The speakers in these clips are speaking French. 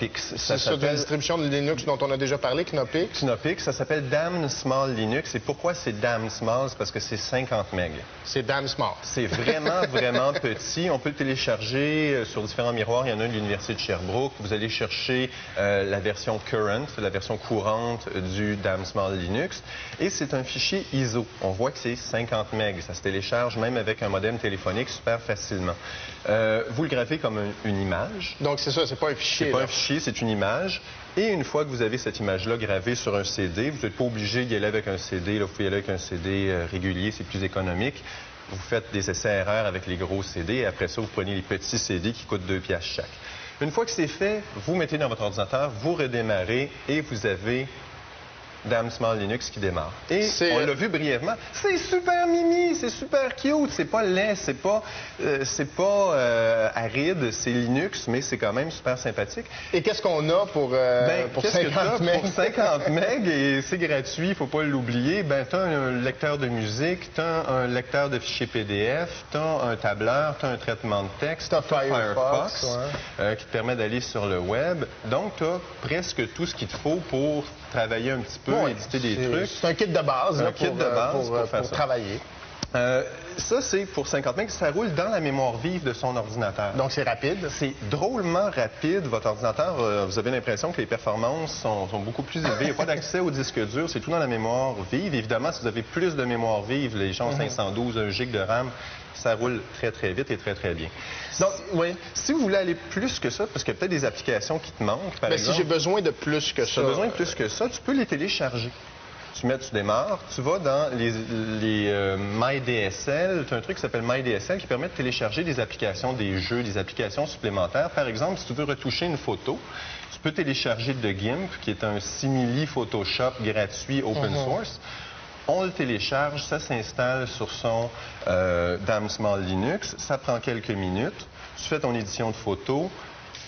Knoppix. C'est ça, de la distribution de Linux dont on a déjà parlé, Knoppix. Knoppix, ça s'appelle Damn Small Linux. Et pourquoi c'est Damn Small? C'est parce que c'est 50 MB. C'est damn small. C'est vraiment, vraiment petit. On peut le télécharger sur différents miroirs. Il y en a un de l'Université de Sherbrooke. Vous allez chercher la version current, la version courante du Damn Small Linux. Et c'est un fichier ISO. On voit que c'est 50 MB. Ça se télécharge même avec un modem téléphonique super facilement. Vous le gravez comme une image. Donc c'est ça, c'est pas un fichier. C'est pas un fichier, c'est une image. Et une fois que vous avez cette image-là gravée sur un CD, vous n'êtes pas obligé d'y aller avec un CD. Là, vous pouvez y aller avec un CD régulier, c'est plus économique. Vous faites des essais-erreurs avec les gros CD et après ça, vous prenez les petits CD qui coûtent 2 piastres chaque. Une fois que c'est fait, vous mettez dans votre ordinateur, vous redémarrez et vous avez Damn Small Linux qui démarre. Et on l'a vu brièvement. C'est super mimi, c'est super cute, c'est pas laid, c'est pas aride, c'est Linux, mais c'est quand même super sympathique. Et qu'est-ce qu'on a pour 50 MB? Pour 50 MB, et c'est gratuit, il faut pas l'oublier. Ben, tu as un lecteur de musique, tu as un lecteur de fichiers PDF, tu as un tableur, tu as un traitement de texte, tu as Firefox qui te permet d'aller sur le web. Donc, tu as presque tout ce qu'il te faut pour travailler un petit peu, éditer des trucs. C'est un kit de base, pour travailler. Ça, c'est pour 50 MB. Ça roule dans la mémoire vive de son ordinateur. Donc, c'est rapide? C'est drôlement rapide. Votre ordinateur, vous avez l'impression que les performances sont beaucoup plus élevées. Il n'y a pas d'accès au disque dur. C'est tout dans la mémoire vive. Évidemment, si vous avez plus de mémoire vive, les gens ont 512, 1 GB de RAM, ça roule très, très vite et très, très bien. Donc, si vous voulez aller plus que ça, parce qu'il y a peut-être des applications qui te manquent, par exemple... Si j'ai besoin de plus que ça... Si tu as besoin de plus que ça, tu peux les télécharger. Tu démarres, tu vas dans les MyDSL. Tu as un truc qui s'appelle MyDSL qui permet de télécharger des applications, des jeux, des applications supplémentaires. Par exemple, si tu veux retoucher une photo, tu peux télécharger The GIMP, qui est un simili Photoshop gratuit open source. On le télécharge, ça s'installe sur son Damn Small Linux. Ça prend quelques minutes. Tu fais ton édition de photo.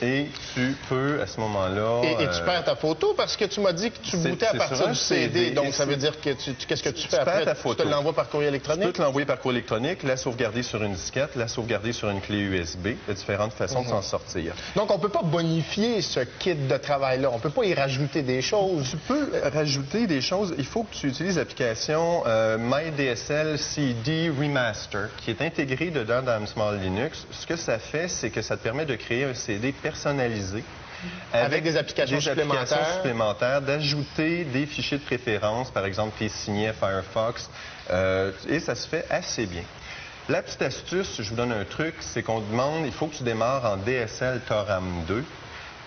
Et tu peux, à ce moment-là... Et tu perds ta photo parce que tu m'as dit que tu bootais à partir du CD. Donc, ça veut dire que qu'est-ce que tu fais après? Tu te l'envoies par courrier électronique? Tu peux te l'envoyer par courrier électronique, la sauvegarder sur une disquette, la sauvegarder sur une clé USB. Il y a différentes façons de s'en sortir. Donc, on ne peut pas bonifier ce kit de travail-là. On ne peut pas y rajouter des choses. Tu peux rajouter des choses. Il faut que tu utilises l'application MyDSL CD Remaster, qui est intégrée dedans dans Small Linux. Ce que ça fait, c'est que ça te permet de créer un CD personnalisé avec des applications supplémentaires, d'ajouter des fichiers de préférence, par exemple tes signets Firefox, et ça se fait assez bien. La petite astuce, je vous donne un truc, c'est qu'on demande, il faut que tu démarres en DSL Toram 2.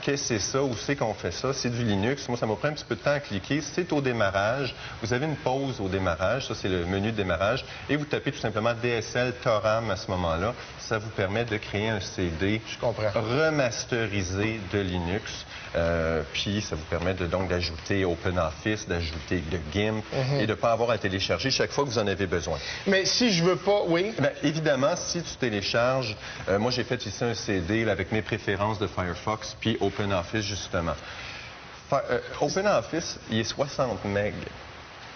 Qu'est-ce que c'est ça? Où c'est qu'on fait ça? C'est du Linux. Moi, ça m'a pris un petit peu de temps à cliquer. C'est au démarrage. Vous avez une pause au démarrage. Ça, c'est le menu de démarrage. Et vous tapez tout simplement DSL Toram à ce moment-là. Ça vous permet de créer un CD remasterisé de Linux. Puis, ça vous permet donc d'ajouter OpenOffice, d'ajouter le GIMP et de ne pas avoir à télécharger chaque fois que vous en avez besoin. Mais si je veux pas, Bien, évidemment, si tu télécharges... moi, j'ai fait ici un CD là, avec mes préférences de Firefox puis OpenOffice, justement. OpenOffice, il est 60 MB.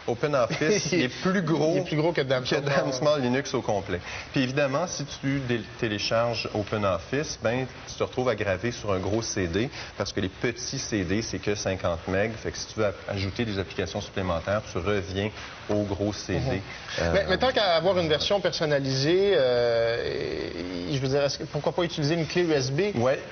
OpenOffice, il est plus gros, que Damn Small Linux au complet. Puis évidemment, si tu télécharges OpenOffice, ben tu te retrouves à graver sur un gros CD parce que les petits CD, c'est que 50 MB. Fait que si tu veux ajouter des applications supplémentaires, tu reviens au gros CD. Mais tant qu'à avoir une version personnalisée, je veux dire, pourquoi pas utiliser une clé USB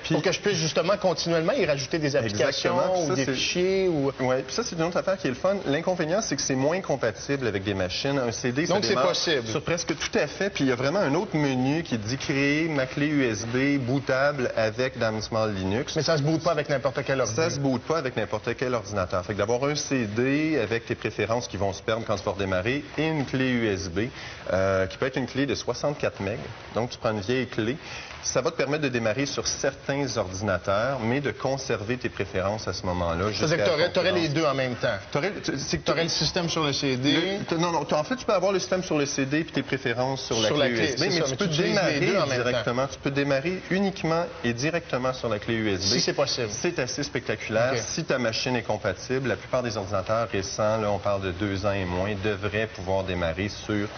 pour que je puisse justement continuellement y rajouter des applications ou des fichiers? Oui, puis ça, c'est une autre affaire qui est le fun. L'inconvénient, c'est que c'est moins compatible avec des machines. Un CD, ça démarre possible. Sur presque tout à fait. Puis il y a vraiment un autre menu qui dit créer ma clé USB bootable avec Damn Small Linux. Mais ça se boot pas avec n'importe quel ordinateur. Ça se boot pas avec n'importe quel ordinateur. Fait que d'avoir un CD avec tes préférences qui vont se perdre quand tu vas redémarrer et une clé USB qui peut être une clé de 64 MB. Donc tu prends une vieille clé. Ça va te permettre de démarrer sur certains ordinateurs, mais de conserver tes préférences à ce moment-là. C'est-à-dire que tu aurais les deux en même temps. Tu aurais le système sur le CD. Non, en fait, tu peux avoir le système sur le CD puis tes préférences sur la clé USB, mais tu peux démarrer directement. Tu peux démarrer uniquement et directement sur la clé USB. Si c'est possible. C'est assez spectaculaire. Si ta machine est compatible, la plupart des ordinateurs récents, là, on parle de 2 ans et moins, devraient pouvoir démarrer sur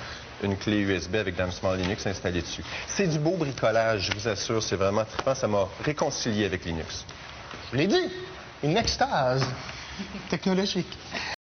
une clé USB avec Damn Small Linux installée dessus. C'est du beau bricolage, je vous assure. C'est vraiment trippant. Ça m'a réconcilié avec Linux. Je l'ai dit, une extase technologique.